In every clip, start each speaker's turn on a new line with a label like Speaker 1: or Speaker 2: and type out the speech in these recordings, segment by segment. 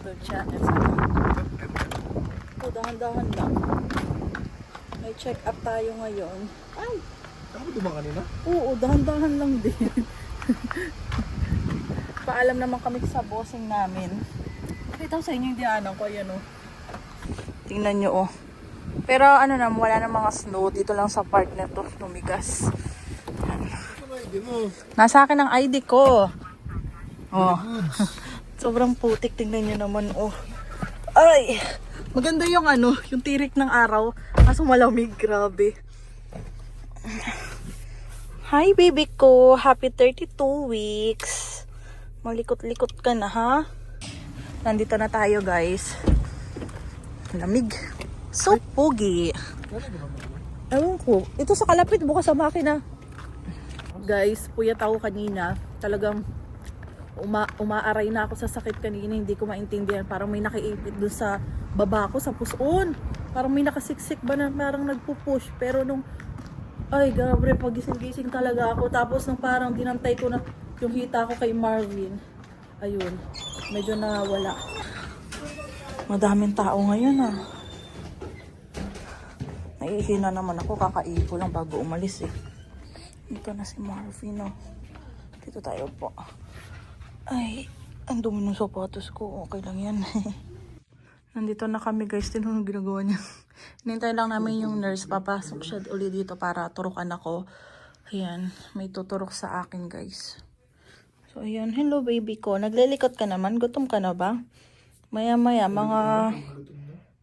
Speaker 1: YouTube channel. So, dahan-dahan lang. May check up tayo ngayon. Ay!
Speaker 2: Ako dumang kanina?
Speaker 1: Oo, dahan-dahan lang din. Paalam naman kami sa bossing namin. Pakita ko sa inyo yung dianan ko. Ayan o. Tingnan nyo o. Pero ano na, wala na mga snow. Dito lang sa park na to. Tumigas. Nasa akin ang ID ko. Oh. Sobrang putik. Tingnan nyo naman oh. Ay! Maganda yung ano, yung tirik ng araw. Kaso malamig. Grabe. Hi baby ko. Happy 32 weeks. Malikot-likot ka na ha. Nandito na tayo guys. Lamig. So pogi. Ewan ko. Ito sa kalapit bukas sa makina. Guys, puyat ako kanina. Talagang umaaray na ako sa sakit kanina. Hindi ko maintindihan. Parang may nakiipit doon sa baba ko, sa puson. Parang may nakasiksik ba na parang nagpupush. Pero nung, ay grabe, pagising-gising talaga ako. Tapos nung parang dinantay ko na yung hita ko kay Marvin. Ayun, medyo nawala. Madaming tao ngayon ah. Naihina naman ako, kakaipo lang bago umalis eh. Dito na si Marvin oh. Dito tayo po. Ay, ang dumi ng sapatos ko. Okay lang yan. Nandito na kami guys. Tinanong ginagawa niya. Hinintay lang namin yung nurse. Papasok siya ulit dito para turukan ako. Ayan, may tuturok sa akin guys. So ayan, hello baby ko. Naglilikot ka naman? Gutom ka na ba? Maya maya, mga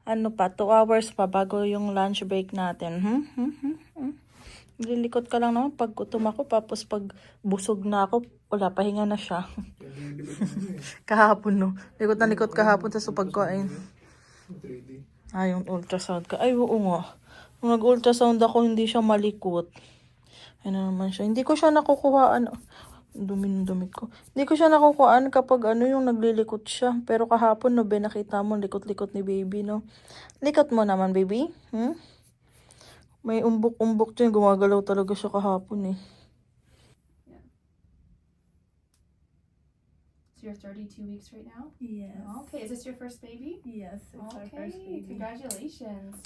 Speaker 1: ano pa, 2 hours pa bago yung lunch break natin. Naglilikot ka lang naman pag gutom ako. Tapos pag busog na ako, wala, pahinga na siya. Kahapon no. Likot na likot kahapon sa pagkain. Ay, yung ultrasound ka. Ay, oo nga. Nung nag-ultrasound ako, hindi siya malikot. Ano naman siya. Hindi ko siya nakukuhaan. Dumi ng damit ko. Hindi ko siya nakukuhaan kapag ano yung naglilikot siya. Pero kahapon, no, nakita mo, likot-likot ni baby, no. Likot mo naman, baby. May umbok-umbok dyan. Gumagalaw talaga siya kahapon, eh.
Speaker 3: So you're 32 weeks right now?
Speaker 1: Yes.
Speaker 3: Okay, is this your first baby?
Speaker 1: Yes, it's our
Speaker 3: Okay,
Speaker 1: first baby.
Speaker 3: congratulations.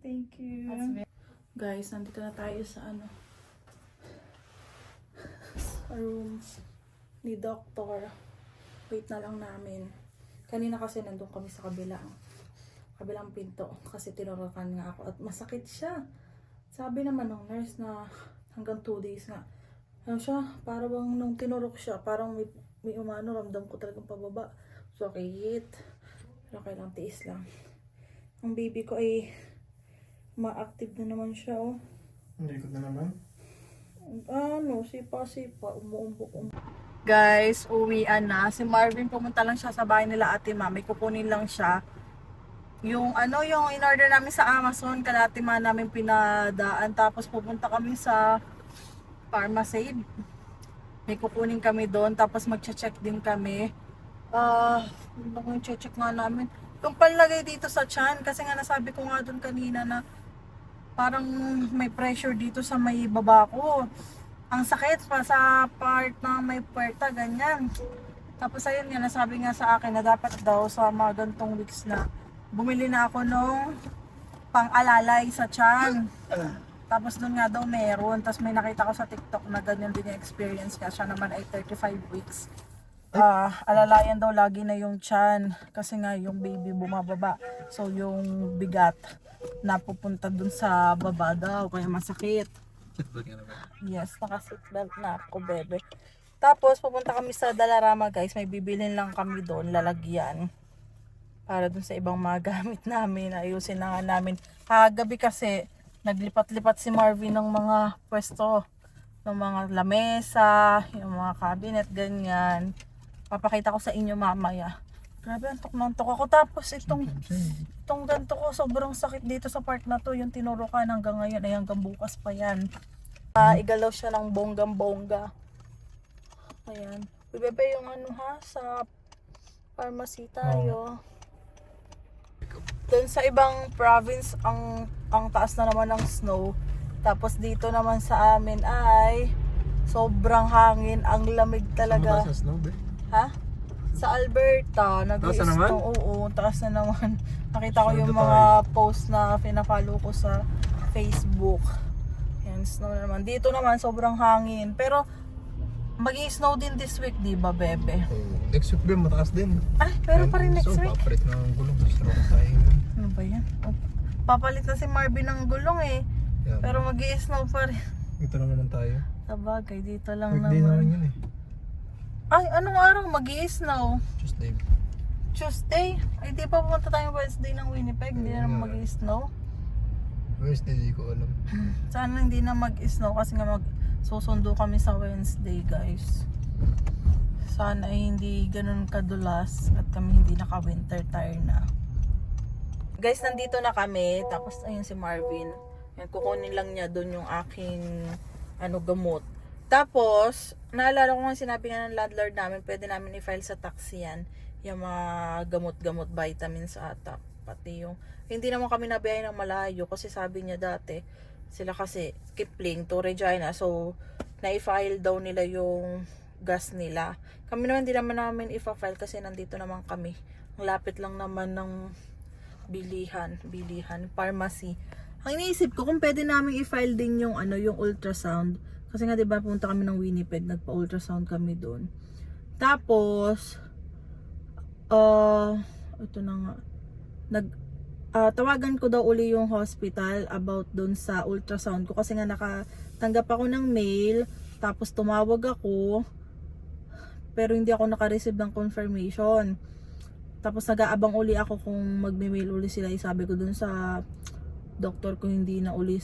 Speaker 1: Thank you.
Speaker 3: That's very
Speaker 1: Guys, nandito na tayo sa ano, sa room ni Doctor. Wait na lang namin. Kanina kasi nandun kami sa kabilang pinto kasi tinurakan nga ako at masakit siya. Sabi naman ng nurse na hanggang 2 days nga. Ano siya, parang nung tinurok siya, parang may umano, ramdam ko talagang pababa. Sakit. Pero kailang tiis lang. Ang baby ko ay ma-active na naman siya, oh.
Speaker 2: Hindi ko na naman.
Speaker 1: Ano, sipa-sipa, Guys, uwian na. Si Marvin pumunta lang siya sa bahay nila Ate Ma. May kukunin lang siya. Yung ano, yung in-order namin sa Amazon, kala Ate Ma namin pinadaan. Tapos pupunta kami sa Pharmacy. May kukunin kami doon. Tapos mag-check din kami. Yung check nga namin. Yung palagay dito sa tiyan. Kasi nga nasabi ko nga doon kanina na parang may pressure dito sa may baba ko. Ang sakit pa sa part na may puwerta, ganyan. Tapos ayun nga, nasabi nga sa akin na dapat daw sa mga gantong weeks na bumili na ako nung pang-alalay sa tiyan. Tapos doon nga daw meron. Tapos may nakita ko sa TikTok na ganyan din yung experience niya. Siya naman ay 35 weeks. Alalayan daw lagi na yung tiyan. Kasi nga yung baby bumababa. So yung bigat napupunta dun sa baba daw. Kaya masakit. Yes, naka-seatbelt na ako, bebe. Tapos pupunta kami sa Dalarama guys. May bibilin lang kami doon, lalagyan. Para dun sa ibang mga gamit namin. Ayusin na nga namin. Kagabi kasi naglipat-lipat si Marvin ng mga pwesto, ng mga lamesa, yung mga cabinet, ganyan. Papakita ko sa inyo mamaya. Grabe, antok ako. Tapos itong ganito ko, sobrang sakit dito sa part na to. Yung tinurukan hanggang ngayon, ay hanggang bukas pa yan. Igalaw siya ng bonggam-bongga. Ayan. Bebe yung ano ha, sa pharmacy tayo. Doon sa ibang province, ang taas na naman ng snow. Tapos dito naman sa amin ay sobrang hangin, ang lamig talaga.
Speaker 2: Sa snow, be?
Speaker 1: Ha? Sa Alberta,
Speaker 2: Taas na naman?
Speaker 1: Oo, taas na naman. Nakita ko
Speaker 2: Sure
Speaker 1: yung
Speaker 2: na
Speaker 1: mga post na pina-follow ko sa Facebook. Yan, snow na naman. Dito naman, sobrang hangin. Pero, mag-i-snow din this week, di ba, bebe?
Speaker 2: Next week ba, mataas din.
Speaker 1: Ay, pero pa rin next week.
Speaker 2: Papalit na ang gulong. Sarap tayo.
Speaker 1: Ano ba yan? Oh, papalit na si Marvin ng gulong eh.
Speaker 2: Yeah.
Speaker 1: Pero mag-i-snow pa rin.
Speaker 2: Dito lang naman tayo.
Speaker 1: Sabagay, dito lang
Speaker 2: Weekday naman
Speaker 1: naman.
Speaker 2: yun eh.
Speaker 1: Ay, anong araw mag-i-snow?
Speaker 2: Tuesday.
Speaker 1: Tuesday? Ay, di pa pumunta tayo Wednesday ng Winnipeg. Hindi na naman mag-i-snow.
Speaker 2: Wednesday, di ko alam.
Speaker 1: Sana hindi na mag-snow kasi nga susundo kami sa Wednesday, guys. Sana ay hindi ganun kadulas at kami hindi naka-winter tire na. Guys, nandito na kami. Tapos ayun si Marvin. Yan, kukunin lang niya doon yung aking gamot. Tapos, naalala ko nga sinabi nga ng landlord namin, pwede namin i-file sa tax yan. Yung mga gamot-gamot, vitamins ata. Pati yung, hindi naman kami nabiyay ng malayo kasi sabi niya dati, sila kasi Kipling to Regina. So, na-file daw nila yung gas nila. Kami naman, hindi naman namin i-file kasi nandito naman kami. Ang lapit lang naman ng bilihan, pharmacy. Ang iniisip ko, kung pwede namin i-file din yung yung ultrasound. Kasi nga 'di ba punta kami ng Winnipeg, nagpa-ultrasound kami doon. Tapos ito na nga. Tawagan ko daw uli yung hospital about doon sa ultrasound ko kasi nga nakatanggap ako ng mail, tapos tumawag ako pero hindi ako naka-receive ng confirmation. Tapos nag-aabang uli ako kung magme-mail uli sila. Sabi ko doon sa doktor ko hindi na uli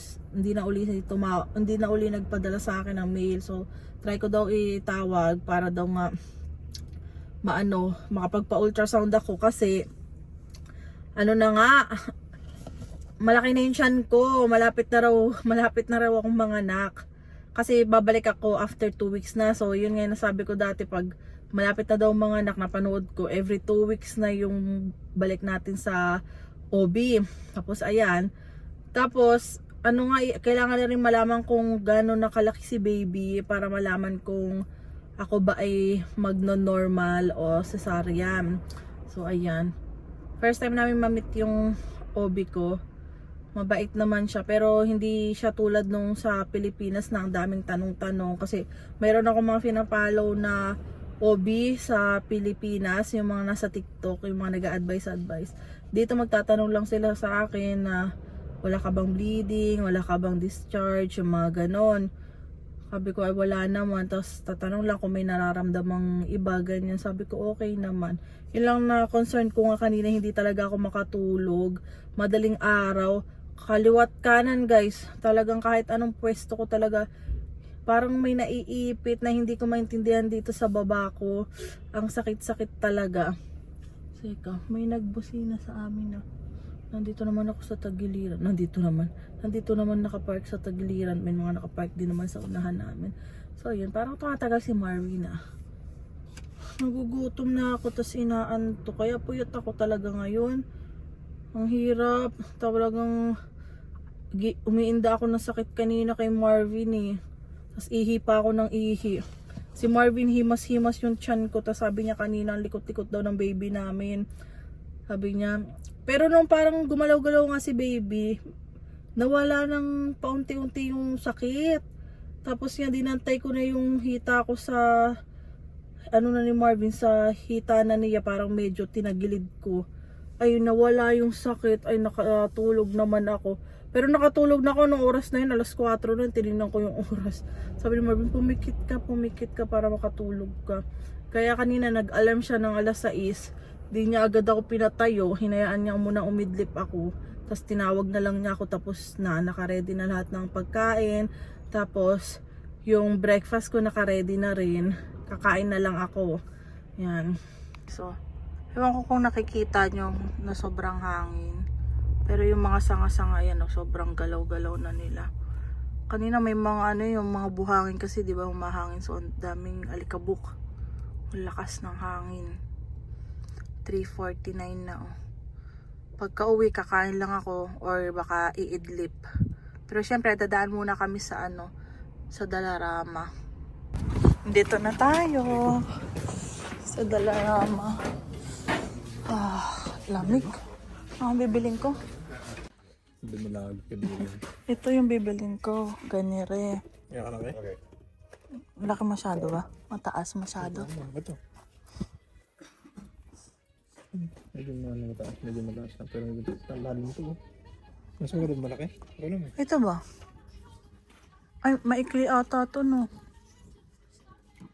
Speaker 1: nagpadala sa akin ng mail. So try ko daw itawag para daw nga makapagpa-ultrasound ako kasi na nga, malaki na yung tiyan ko, malapit na raw akong manganak. Kasi babalik ako after 2 weeks na. So yun nga nasabi ko dati, pag malapit na daw manganak, napanood ko every 2 weeks na yung balik natin sa OB. Tapos ayan. Tapos, kailangan na rin malaman kung gano'n nakalaki si baby para malaman kung ako ba ay magno-normal o cesarean. So, ayan. First time namin mamit yung OB ko. Mabait naman siya. Pero, hindi siya tulad nung sa Pilipinas na ang daming tanong-tanong. Kasi, mayroon ako mga pinapollow na OB sa Pilipinas. Yung mga nasa TikTok, yung mga nag-a-advise. Dito magtatanong lang sila sa akin na wala ka bang bleeding, wala ka bang discharge, yung mga ganon. Sabi ko ay wala naman. Tapos tatanong lang kung may nararamdamang iba, ganyan. Sabi ko okay naman. Yun lang na concern ko nga kanina, hindi talaga ako makatulog. Madaling araw, kaliwat kanan guys. Talagang kahit anong pwesto ko talaga, parang may naiipit na hindi ko maintindihan dito sa baba ko. Ang sakit-sakit talaga. Seka, may nagbusina sa amin na. Nandito naman ako sa tagiliran. Nandito naman nakapark sa tagiliran. May mga nakapark din naman sa unahan namin. So yun, parang tumatagal si Marvin na. Nagugutom na ako, tas inaanto. Kaya puyat ako talaga ngayon. Ang hirap. Talagang umiinda ako ng sakit kanina kay Marvin eh. Tas ihi pa ako ng ihi. Si Marvin himas-himas yung tiyan ko. Tas sabi niya kanina, ang likot-likot daw ng baby namin. Sabi niya, pero nung parang gumalaw-galaw nga si baby, nawala ng paunti-unti yung sakit. Tapos nga dinantay ko na yung hita ko sa na ni Marvin, sa hita na niya, parang medyo tinagilid ko. Ay nawala yung sakit. Ay nakatulog naman ako. Pero nakatulog na ako nung oras na yun, alas 4 na, tinignan ko yung oras. Sabi ni Marvin, pumikit ka para makatulog ka. Kaya kanina nag-alarm siya ng alas 6. Di niya agad ako pinatayo, hinayaan niya muna umidlip ako. Tapos tinawag na lang niya ako, tapos naka-ready na lahat ng pagkain. Tapos yung breakfast ko naka-ready na rin. Kakain na lang ako. Yan. So, ewan ko kung nakikita nyo na sobrang hangin. Pero yung mga sanga-sanga yan, sobrang galaw-galaw na nila. Kanina may mga yung mga buhangin kasi, di ba, humahangin. So, ang daming alikabok. Ang lakas ng hangin. 3:49 na Pagka uwi, kakain lang ako or baka iidlip. Pero syempre, dadaan muna kami sa sa Dalarama. Dito na tayo. Sa Dalarama. Lamig. Ang bibiling ko.
Speaker 2: Hindi mo lag ka din.
Speaker 1: Ito yung bibiling ko. Ganire.
Speaker 2: Yan ka na ba? Okay.
Speaker 1: Laki masyado ba? Mataas masyado.
Speaker 2: Ano ba ito? Medyo mataas. Medyo mataas na. Pero medyo ang lalim ito. Mas magandang malaki. Pero lang eh.
Speaker 1: Ito ba? Ay, maikli ata to, no?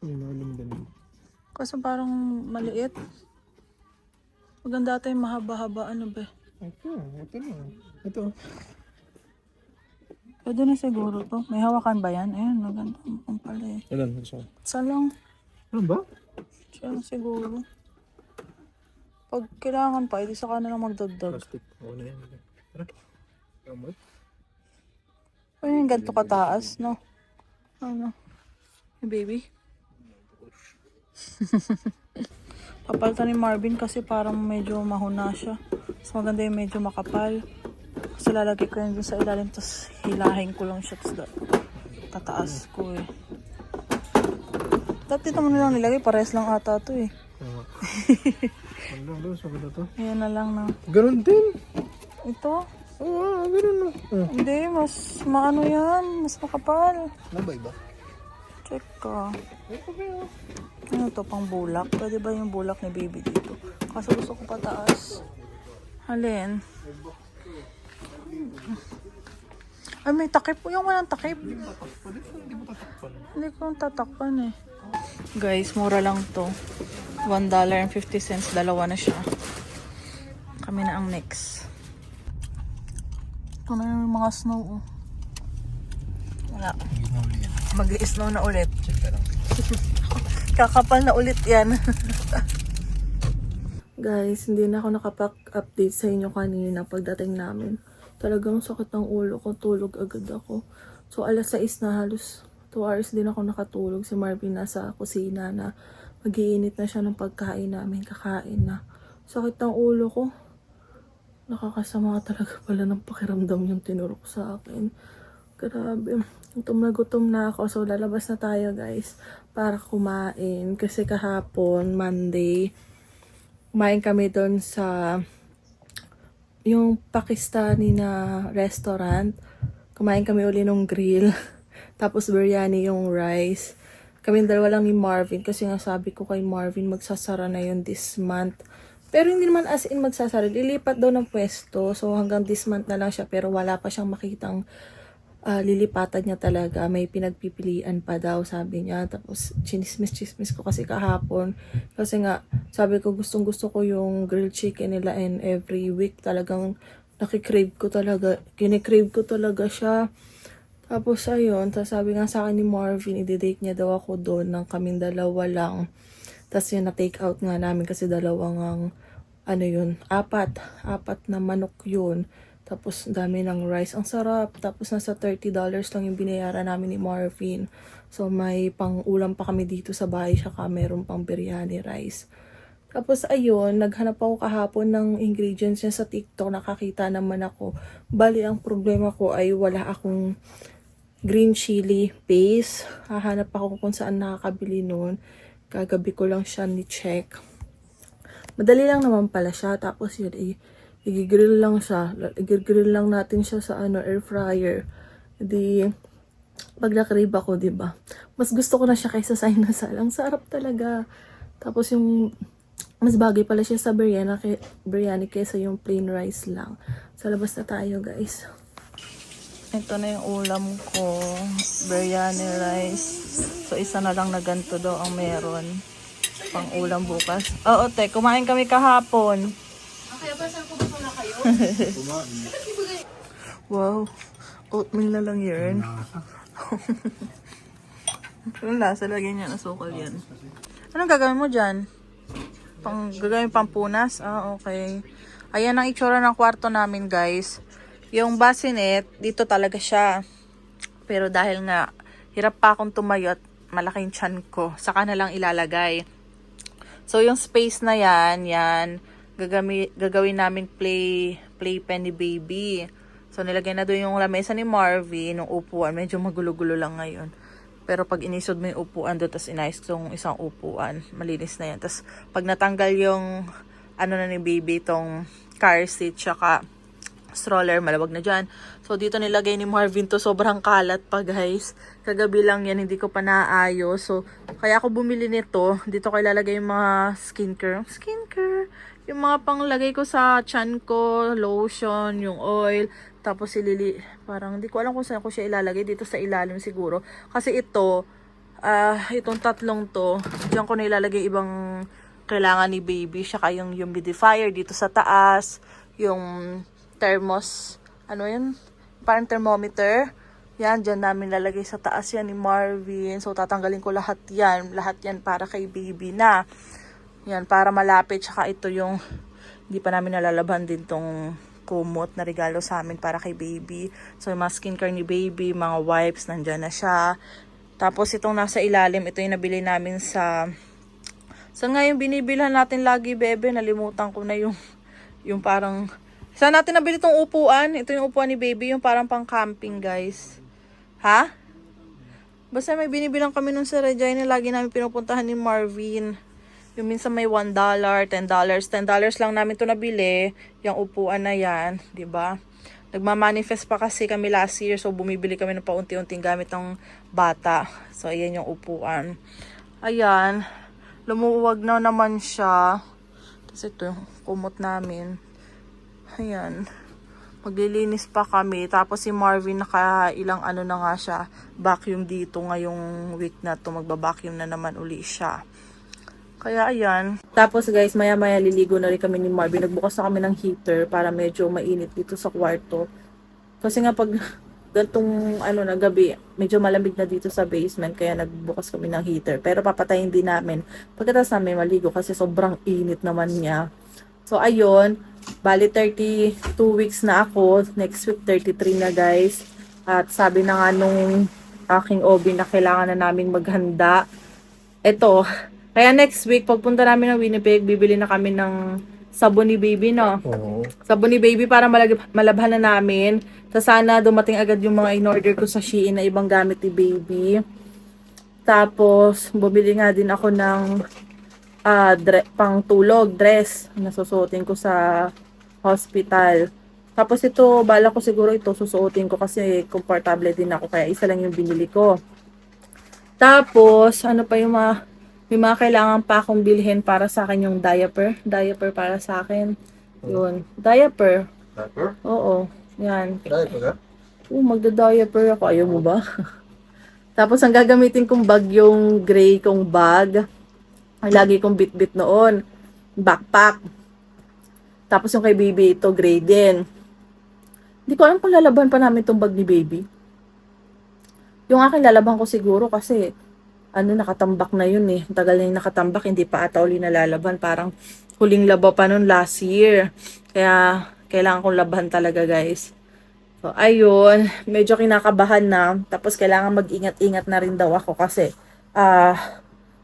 Speaker 2: Yung malalim din.
Speaker 1: Kasi parang maliit. Maganda ata yung mahaba-haba. Ano ba?
Speaker 2: Ito na. Ito.
Speaker 1: Pwede na siguro to. May hawakan ba yan? Ayun, maganda. Ang pala eh.
Speaker 2: Ilan? Gusto mo?
Speaker 1: Isa lang.
Speaker 2: Ano ba?
Speaker 1: Siya lang siguro. Pag kailangan pa, edi saka na lang magdagdag.
Speaker 2: Plastic. Oo na yan. Tara. Kamot.
Speaker 1: Ano yung ganito kataas, no? Ano? Yung baby? Papalitan ni Marvin kasi parang medyo mahuna siya. Mas maganda yung medyo makapal. Kasi lalagay ko yun dun sa ilalim, tapos hilahin ko lang siya, tapos tataas ko eh. Dati dito mo nilang nilagay, pares lang ata to eh.
Speaker 2: Oo. Ano ba? Sabi na to?
Speaker 1: Ayan na lang na.
Speaker 2: Ganon din.
Speaker 1: Ito?
Speaker 2: Oo, ganon na.
Speaker 1: Hindi, mas maano yan, mas makapal.
Speaker 2: Nabay ba?
Speaker 1: Check ka. Ano to, pang bulak? Pwede ba yung bulak ni baby dito? Kasi gusto ko pataas. Halin? Ay, may takip. Yung walang takip.
Speaker 2: Hindi mo tatakpan.
Speaker 1: Hindi ko tatakpan eh. Guys, mura lang to. $1.50. Dalawa na siya. Kami na ang next. Ito na yung mga snow. Oh. Wala. Mag-i-snow na ulit.
Speaker 2: Check ka lang.
Speaker 1: Kakapal na ulit yan. Guys, hindi na ako nakapag-update sa inyo kanina pagdating namin. Talagang sakit ng ulo ko. Tulog agad ako. So, alas 6 na halos 2 hours din ako nakatulog. Si Marvin nasa kusina na mag-iinit na siya ng pagkain namin. Kakain na. Sakit ng ulo ko. Nakakasama talaga pala ng pakiramdam yung tinurok sa akin. Grabe. Gutom na ako. So, lalabas na tayo guys para kumain. Kasi kahapon, Monday, kumain kami doon sa yung Pakistani na restaurant. Kumain kami uli ng grill. Tapos biryani yung rice. Kami dalawa lang ni Marvin. Kasi nga sabi ko kay Marvin, magsasara na yun this month. Pero hindi naman as in magsasara. Lilipat daw ng pwesto. So hanggang this month na lang siya. Pero wala pa siyang makitang lilipatan niya talaga. May pinagpipilian pa daw, sabi niya. Tapos chismis ko kasi kahapon. Kasi nga, sabi ko gustong gusto ko yung grilled chicken nila and every week talagang nakikrave ko talaga. Kinikrave ko talaga siya. Tapos ayun, tapos sabi nga sa akin ni Marvin, i-date niya daw ako doon ng kaming dalawa lang. Tapos yun, na-take out nga namin kasi dalawang apat na manok yun. Tapos dami ng rice. Ang sarap. Tapos nasa $30 lang yung binayaran namin ni Marvin. So may pang-ulam pa kami dito sa bahay. Saka meron pang biryani rice. Tapos ayun, naghanap ako kahapon ng ingredients niya sa TikTok. Nakakita naman ako. Bali, ang problema ko ay wala akong green chili paste. Hahanap ako kung saan nakakabili nun. Kagabi ko lang siya ni-check. Madali lang naman pala siya. Tapos yun, i-grill lang siya. I-grill lang natin siya sa air fryer. Di, pag na-crave ako, diba? Mas gusto ko na siya kaysa sa inasal. Ang sarap talaga. Tapos yung, mas bagay pala siya sa biryani kaysa yung plain rice lang. Sa labas na tayo, guys. Ito na yung ulam ko. Biryani rice. So, isa na lang na ganito daw ang meron. Pang ulam bukas. Oo, te. Kumain kami kahapon.
Speaker 3: Kaya ba saan pumunta na kayo?
Speaker 1: Wow. Oatmeal na lang yun. Anong lasa? Lagyan niya. Nasukal yan. Anong gagawin mo dyan? Gagawin pampunas? Ah, okay. Ayan ang itsura ng kwarto namin, guys. Yung bassinet, dito talaga siya. Pero dahil nga, hirap pa akong tumayo at malaking tiyan ko, saka na lang ilalagay. So, yung space na yan, gagawin namin playpen ni baby. So, nilagay na doon yung lamesa ni Marvin, yung upuan. Medyo magulo-gulo lang ngayon. Pero pag inisod mo yung upuan doon, tapos inayos yung isang upuan, malinis na yan. Tapos pag natanggal yung ano na ni baby, tong car seat, tsaka stroller, malawag na dyan. So, dito nilagay ni Marvin to. Sobrang kalat pa, guys. Kagabi lang yan, hindi ko pa naayos. So, kaya ako bumili nito. Dito ko ilalagay yung mga skincare. Yung mga panglagay ko sa chan ko, lotion, yung oil. Tapos, parang hindi ko alam kung saan ko siya ilalagay. Dito sa ilalim siguro. Kasi ito, itong tatlong to, diyan ko na ilalagay ibang kailangan ni baby. Saka yung humidifier dito sa taas. Yung thermos, ano yun? Parang thermometer. Yan, dyan namin lalagay sa taas yan ni Marvin. So, tatanggalin ko lahat yan. Lahat yan para kay baby na. Yan, para malapit. Tsaka ito yung, hindi pa namin nalalaban din tong kumot na regalo sa amin para kay baby. So, yung mga skincare ni baby, mga wipes, nandyan na siya. Tapos, itong nasa ilalim, ito yung nabili namin sa ngayon binibilhan natin lagi, bebe. Nalimutan ko na yung parang, saan natin nabili itong upuan? Ito yung upuan ni baby, yung parang pang camping, guys. Ha? Basta may binibilang kami nun sa Regina, lagi namin pinupuntahan ni Marvin. Yung minsan may $1, $10. $10 lang namin ito nabili. Yung upuan na yan, ba? Diba? Nagmamanifest pa kasi kami last year, so bumibili kami ng paunti-unting gamit ng bata. So, ayan yung upuan. Ayan. Lumuwag na naman siya. Tapos ito yung kumot namin. Ayan. Maglilinis pa kami. Tapos si Marvin nakailang ano na nga siya. Vacuum dito ngayong week na to. Magbabacuum na naman uli siya. Kaya ayan. Tapos guys, maya-maya liligo na rin kami ni Marvin. Nagbukas na kami ng heater para medyo mainit dito sa kwarto. Kasi nga pag gantong ano na gabi, medyo malamig na dito sa basement. Kaya nagbukas kami ng heater. Pero papatayin din namin. Pagkatapos namin maligo kasi sobrang init naman niya. So ayun. Bali 32 weeks na ako. Next week 33 na guys. At sabi na nga nung aking OB na kailangan na naming maghanda. Ito. Kaya next week pagpunta namin ng Winnipeg, bibili na kami ng sabon ni baby, no?
Speaker 2: Oo.
Speaker 1: Sabon ni baby para malabhan na namin. So sana dumating agad yung mga in-order ko sa Shein na ibang gamit ni baby. Tapos bumili nga din ako ng pang tulog, dress na susuotin ko sa hospital. Tapos ito, bala ko siguro ito susuotin ko kasi komportable din ako kaya isa lang yung binili ko. Tapos, ano pa yung mga kailangan pa akong bilhin para sa akin yung diaper para sa akin. Yun, diaper.
Speaker 2: Diaper?
Speaker 1: Oo, yan.
Speaker 2: Diaper ka?
Speaker 1: Magda-diaper ako. Ayaw mo ba? Tapos, ang gagamitin kong bag yung gray kong bag. Lagi kong bit-bit noon. Backpack. Tapos yung kay baby, ito gray din. Hindi ko alam kung lalaban pa namin itong bag ni baby. Yung akin lalaban ko siguro kasi nakatambak na yun eh. Tagal na yung nakatambak, hindi pa ata uli nalalaban. Parang huling laba pa nun last year. Kaya kailangan kong laban talaga guys. So ayun, medyo kinakabahan na. Tapos kailangan mag-ingat-ingat na rin daw ako kasi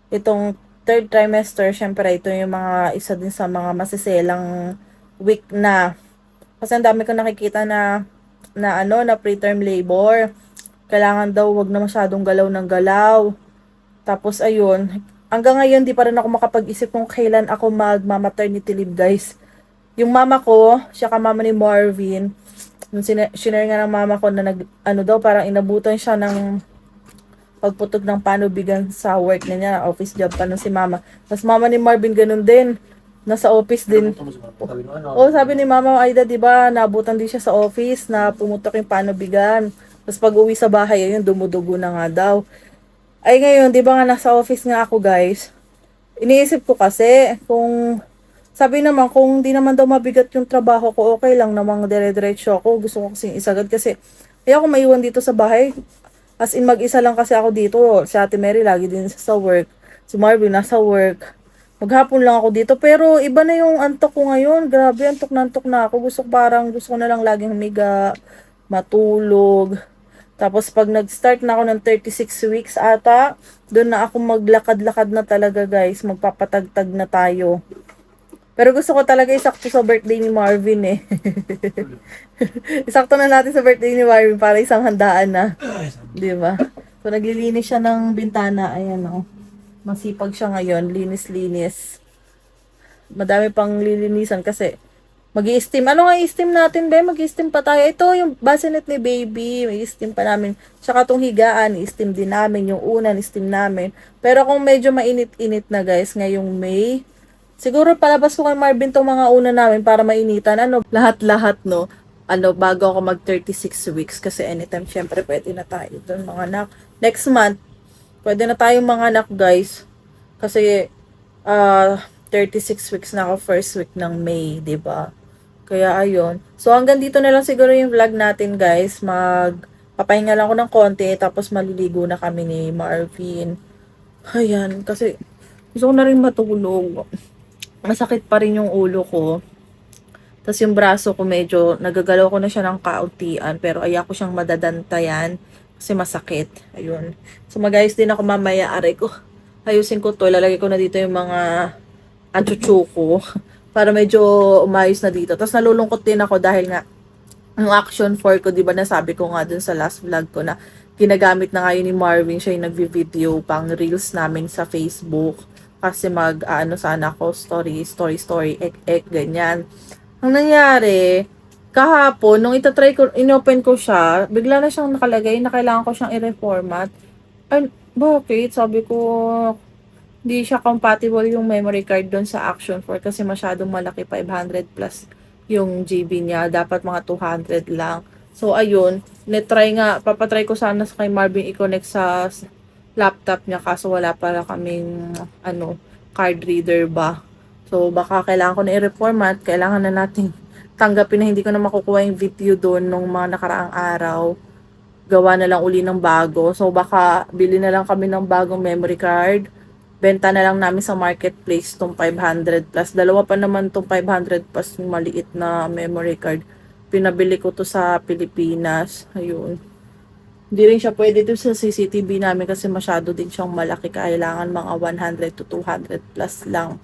Speaker 1: itong third trimester, syempre ito yung isa din sa mga masiselang week na. Kasi ang dami ko nakikita na preterm labor. Kailangan daw wag na masyadong galaw ng galaw. Tapos ayun, hanggang ngayon di pa rin ako makapag-isip kung kailan ako magma-maternity leave guys. Yung mama ko, siya ka mama ni Marvin, yung sinare nga ng mama ko na parang inabutan siya ng pagputog ng panubigan sa work na niya, office job pa nun si mama. Tapos mama ni Marvin ganun din, nasa office din. Sabi ni Mama Aida, di ba, naabutan din siya sa office na pumutok yung panubigan. Tapos pag uwi sa bahay, ayun, dumudugo na nga daw. Ay ngayon, di ba nga nasa office nga ako guys, iniisip ko kasi kung sabi naman kung di naman daw mabigat yung trabaho ko, okay lang namang dire-diretso ako. Gusto ko kasing isagad kasi ayoko maiwan dito sa bahay. As in mag-isa lang kasi ako dito. Si Ate Mary lagi din sa work. Si Marvin nasa work. Maghapon lang ako dito. Pero iba na yung antok ko ngayon. Grabe, antok na ako. Gusto ko na lang laging humiga, matulog. Tapos pag nag-start na ako ng 36 weeks ata, doon na ako maglakad-lakad na talaga guys. Magpapatagtag na tayo. Pero gusto ko talaga isakto sa birthday ni Marvin eh. Isakto na natin sa birthday ni Marvin para isang handaan na. Di ba? So, naglilinis siya ng bintana. Ayan, oh. Masipag siya ngayon. Linis-linis. Madami pang lilinisan kasi mag-i-steam. Ano nga i-steam natin, be? Mag-i-steam pa tayo. Ito, yung bassinet ni baby. Mag-i-steam pa namin. Tsaka itong higaan, i-steam din namin. Yung unan, i-steam namin. Pero kung medyo mainit-init na, guys, ngayong May, siguro palabas ko kay Marvin tong mga una namin para mainitan. Ano, lahat-lahat, no? Ano, bago ako mag 36 weeks. Kasi anytime, syempre, pwede na tayo doon, mga anak. Next month, pwede na tayong mga anak, guys. Kasi, 36 weeks na ako first week ng May, 'di ba? Kaya ayun. So hanggang dito na lang siguro yung vlog natin, guys. Papahinga lang ako ng konti tapos maliligo na kami ni Marvin. Ayan, kasi gusto ko na rin matulog. Masakit pa rin yung ulo ko. Tapos yung braso ko medyo nagagalaw ko na siya ng kauntian pero ayaw ko siyang madadantayan kasi masakit. Ayun. So mag-ayos din ako mamaya, aray ko. Ayusin ko to, ilalagay ko na dito yung mga achuchu ko para medyo umayos na dito. Tapos nalulungkot din ako dahil nga yung Action 4 ko, di ba nasabi ko nga dun sa last vlog ko na ginagamit na ngayon ni Marvin, siya yung nagvi-video pang reels namin sa Facebook kasi ano sana ako, story, ganyan. Ang nangyari, kahapon, nung itatry ko, inopen ko siya, bigla na siyang nakalagay na kailangan ko siyang i-reformat. Ay, bakit? Sabi ko, hindi siya compatible yung memory card doon sa Action 4 kasi masyadong malaki, 500 plus yung GB niya. Dapat mga 200 lang. So, ayun. Papatry ko sana sa kay Marvin i-connect sa laptop niya kaso wala pala kaming, card reader ba. So, baka kailangan ko na i-reformat. Kailangan na nating tanggapin na hindi ko na makukuha yung video doon nung mga nakaraang araw. Gawa na lang uli ng bago. So, baka bili na lang kami ng bagong memory card. Benta na lang namin sa marketplace tong 500 plus. Dalawa pa naman tong 500 plus yung maliit na memory card. Pinabili ko to sa Pilipinas. Ayun. Hindi rin siya pwede to sa CCTV namin kasi masyado din siyang malaki. Kailangan mga 100 to 200 plus lang.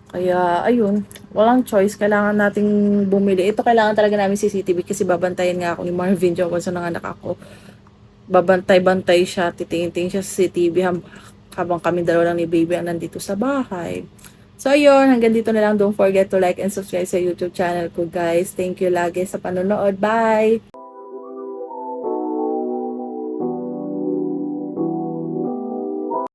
Speaker 1: Kaya, ayun. Walang choice. Kailangan nating bumili. Ito kailangan talaga namin CCTV kasi babantayan nga ako ni Marvin Johnson ng anak ako. Babantay-bantay siya. Titingin-tingin siya sa CCTV habang kami dalawa lang ni baby ang nandito sa bahay. So, ayun. Hanggang dito na lang. Don't forget to like and subscribe sa YouTube channel ko, guys. Thank you lagi sa panonood. Bye!